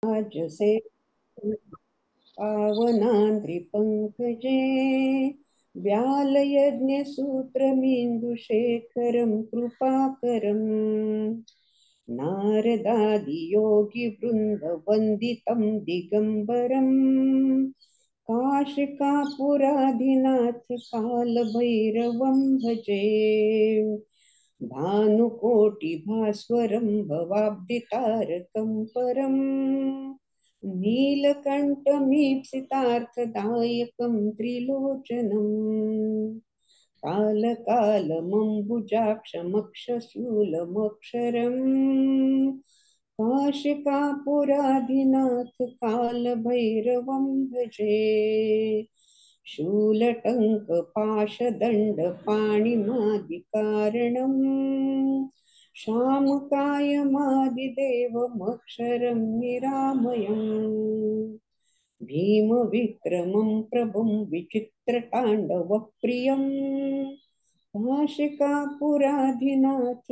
राजसे पावनान्द्रिपङ्कजे व्यालयज्ञसूत्रमिन्दुशेखरं कृपाकरम् नारदादियोगिवृन्दवन्दितं दिगम्बरम् काशिकापुराधिनाथ कालभैरवं भजे भानुकोटिभास्वरं भवाब्दितारकं परम् नीलकण्ठमीप्सितार्थदायकं त्रिलोचनम् कालकालमम्बुजाक्षमक्षशूलमक्षरम् काशिकापुराधिनाथ कालभैरवं भजे शूलटङ्कपाशदण्डपाणिमादिकारणम् शामकायमादिदेवमक्षरं निरामयम् भीमविक्रमं प्रभुं विचित्रताण्डवप्रियम् काशिकापुराधिनाथ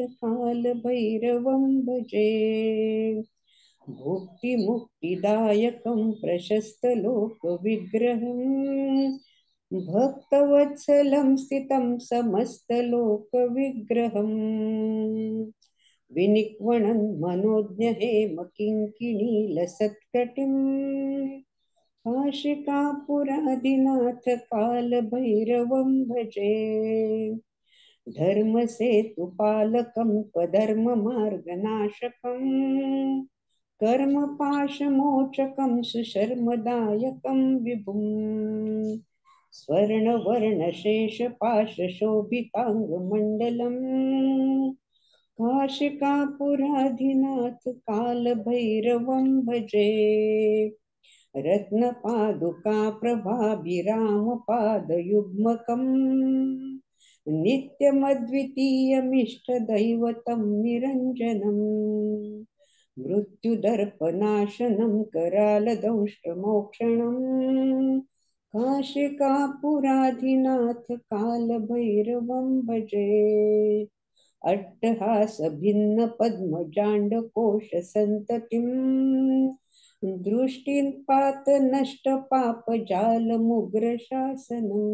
कालभैरवं भजे भुक्तिमुक्तिदायकं प्रशस्तलोकविग्रहम् भक्तवत्सलं स्थितं समस्तलोकविग्रहम् विनिक्वणन् मनोज्ञहेमकिङ्किणीलसत्कटिम् काशिकापुरादिनाथ कालभैरवं भजे धर्मसेतुपालकं स्वधर्ममार्गनाशकम् कर्मपाशमोचकं सुशर्मदायकं विभुम् स्वर्णवर्णशेषपाशशोभिताङ्गमण्डलम् काशिकापुराधिनाथ कालभैरवं भजे रत्नपादुका प्रभाभिरामपादयुग्मकम् नित्यमद्वितीयमिष्टदैवतं निरञ्जनम् मृत्युदर्पनाशनं करालदंष्ट्रमोक्षणम् काशिकापुराधिनाथ कालभैरवं भजे अट्टहासभिन्नपद्मजाण्डकोशसन्ततिम् दृष्टिं पातनष्टपापजालमुग्रशासनम्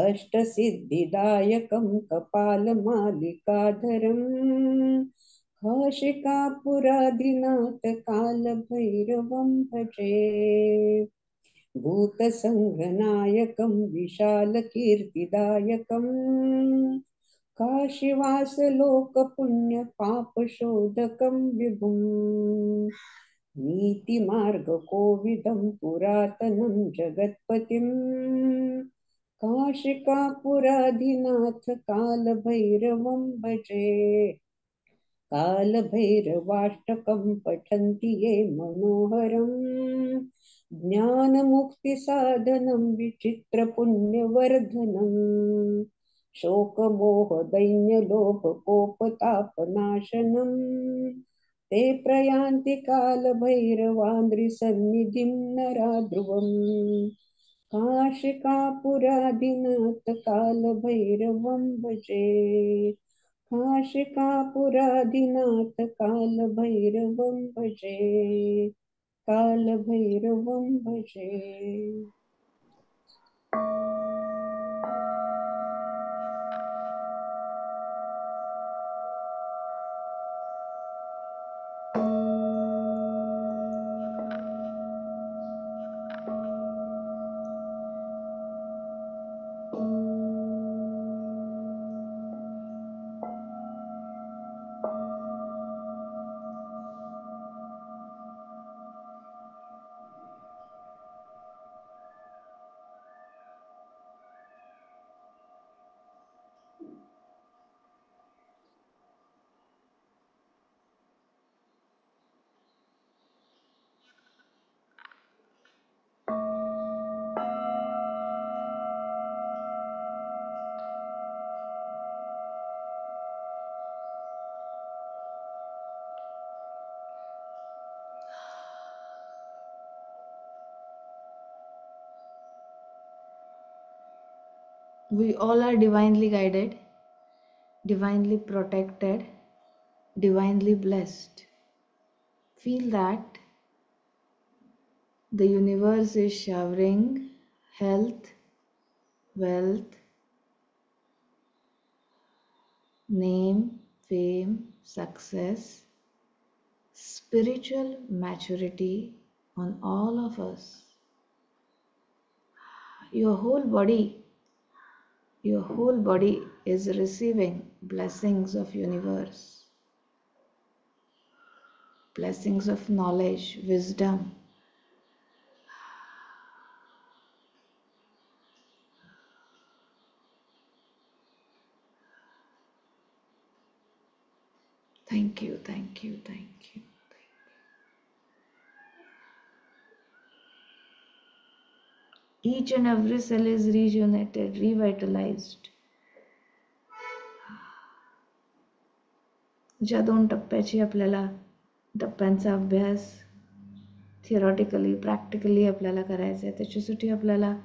अष्टसिद्धिदायकं कपालमालिकाधरम् काशिकापुराधिनाथ कालभैरवं भजे भूतसङ्घनायकं विशालकीर्तिदायकम् काशीवासलोकपुण्यपापशोधकं विभुम् नीतिमार्गकोविदं पुरातनं जगत्पतिम् काशिकापुराधिनाथ कालभैरवं भजे कालभैरवाष्टकं पठन्ति ये मनोहरम् ज्ञानमुक्तिसाधनं विचित्रपुण्यवर्धनम् शोकमोहदैन्यलोभकोपतापनाशनम् ते प्रयान्ति कालभैरवान्द्रिसन्निधिं नराध्रुवम् काशिकापुराधिनाथ कालभैरवं भजे काशिकापुराधिनाथ कालभैरवं भजे कालभैरवं भजे We all are divinely guided, divinely protected, divinely blessed. Feel that the universe is showering health, wealth, name, fame, success, spiritual maturity on all of us. Your whole body, your whole body is receiving blessings of universe, blessings of knowledge, wisdom. Thank you, thank you, thank you. Each and every cell is rejuvenated, revitalized. ज्या 2 टप्प्याची आपल्याला टप्प्यांचा अभ्यास theoretically practically आपल्याला करायचा आहे, त्याच्यासाठी आपल्याला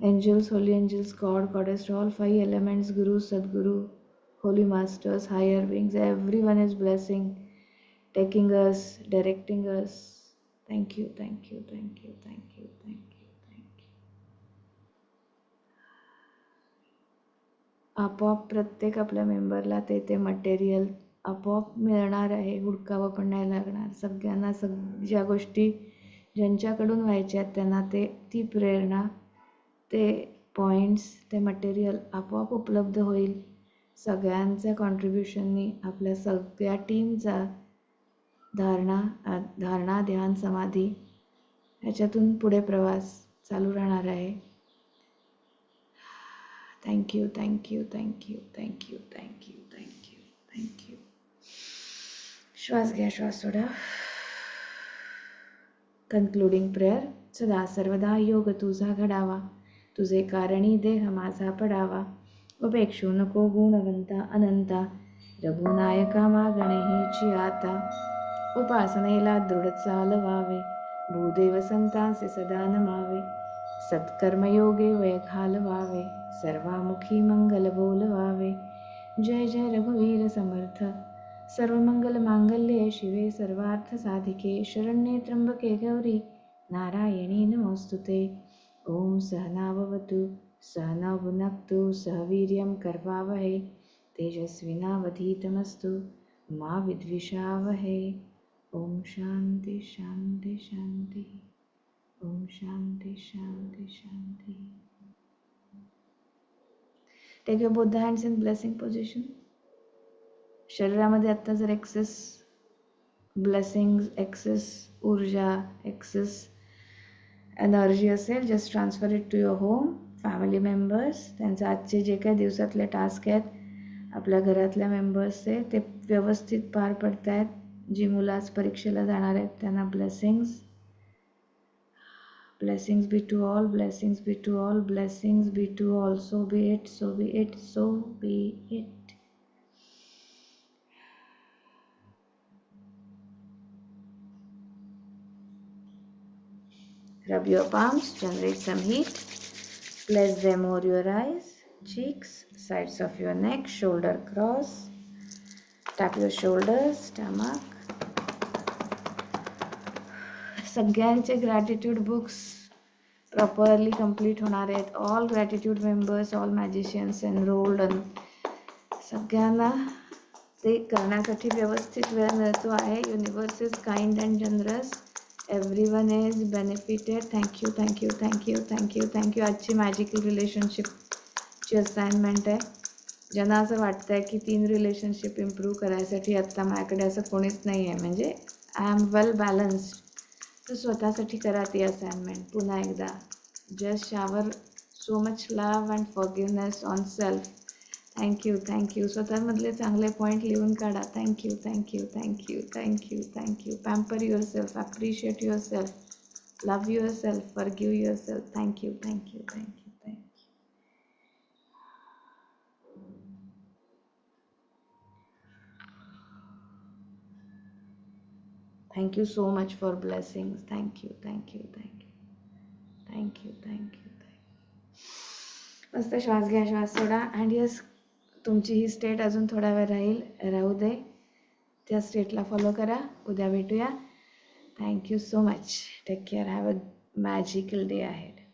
angels, holy angels, god, goddess, all 5 elements, guru, sadguru, holy masters, higher beings, everyone is blessing, taking us, directing us. Thank you, thank you, thank you, thank you, thank you, thank you. आपोआप प्रत्येक आपल्या मेंबरला ते मटेरियल आपोआप मिळणार आहे, हुडकावं पण नाही लागणार. सगळ्यांना ज्या गोष्टी ज्यांच्याकडून व्हायच्या आहेत त्यांना ती प्रेरणा, ते पॉईंट्स, ते मटेरियल आपोआप उपलब्ध होईल. सगळ्यांच्या कॉन्ट्रीब्युशननी आपल्या सगळ्या टीमचा धारणा, ध्यान, समाधी ह्याच्यातून पुढे प्रवास चालू राहणार आहे. Thank you, thank you, thank you, thank you, thank you, thank you, thank you. श्वास घ्या, श्वास सोडा. Concluding prayer. सदा सर्वदा योग तुझा घडावा, तुझे कारणी देह माझा पडावा. उपेक्षू नको गुणवंता अनंता, रघुनायका मागणे हिची आता. उपासनेला दृढ चालवावे, भूदेव संतांचे सदा नमावे. सत्कर्मयोगे वय घालवावे, सर्वामुखी मंगल बोलवावे. जय जय रघुवीर समर्थ, सर्वमंगल मांगल्ये शिवे सर्वार्थ साधिके. शरण्ये त्र्यंबके गौरी नारायणी नमोस्तुते. ओम सहनाववतु सहनौ भुनक्तु सह वीर्यं करवावहै. तेजस्विनावधीतमस्तु मा विद्विषावहै. ओम शांति शांति शांति. ओम शांति शांति शांति. Take your both the hands in blessing position. शरीरामध्ये आत्ता जर एक्सेस ब्लेसिंग्स, एक्सेस ऊर्जा, एक्सेस एनर्जी असेल, just transfer it to your home. Family members, त्यांचे आजचे जे काही दिवसातले टास्क आहेत, आपल्या घरातल्या मेंबर्सचे ते व्यवस्थित पार पडत आहेत. जी मुलं आज परीक्षेला जाणार आहेत त्यांना blessings. Blessings be to all, blessings be to all, blessings be to all. So be it, so be it, so be it. Rub your palms, generate some heat. Place them over your eyes, cheeks, sides of your neck, shoulder cross. Tap your shoulders, stomach. सगळ्यांचे gratitude books properly complete होणार आहेत. All gratitude members, all magicians enrolled. सगळ्यांना ते करण्यासाठी व्यवस्थित वेळ मिळतो आहे. Universe is kind and generous. Everyone is benefited. Thank you, thank you, thank you, thank you, thank you. आजची मॅजिकल रिलेशनशिपची असाइनमेंट आहे. ज्यांना असं वाटतं आहे की 3 रिलेशनशिप इम्प्रूव्ह करायसाठी आत्ता माझ्याकडे असं कोणीच नाही आहे, म्हणजे आय एम वेल बॅलन्स्ड, तर स्वतःसाठी करा ती असाइनमेंट पुन्हा एकदा. Just shower so much love and forgiveness on self. Thank you, thank you. स्वतःमधले चांगले पॉईंट लिहून काढा. Thank you, thank you, thank you, thank you, thank you. Pamper yourself, appreciate yourself, love yourself, forgive yourself. Thank you, thank you, thank you, thank you. Thank you so much for blessings. Thank you, thank you, thank you. Thank you, thank you, thank you. मस्त श्वास घ्या, श्वास सोडा. And yes, तुमची ही state अजून थोडा वेळ राहू दे. त्या स्टेटला फॉलो करा. उद्या भेटूया. Thank you so much. Take care. Have a magical day ahead.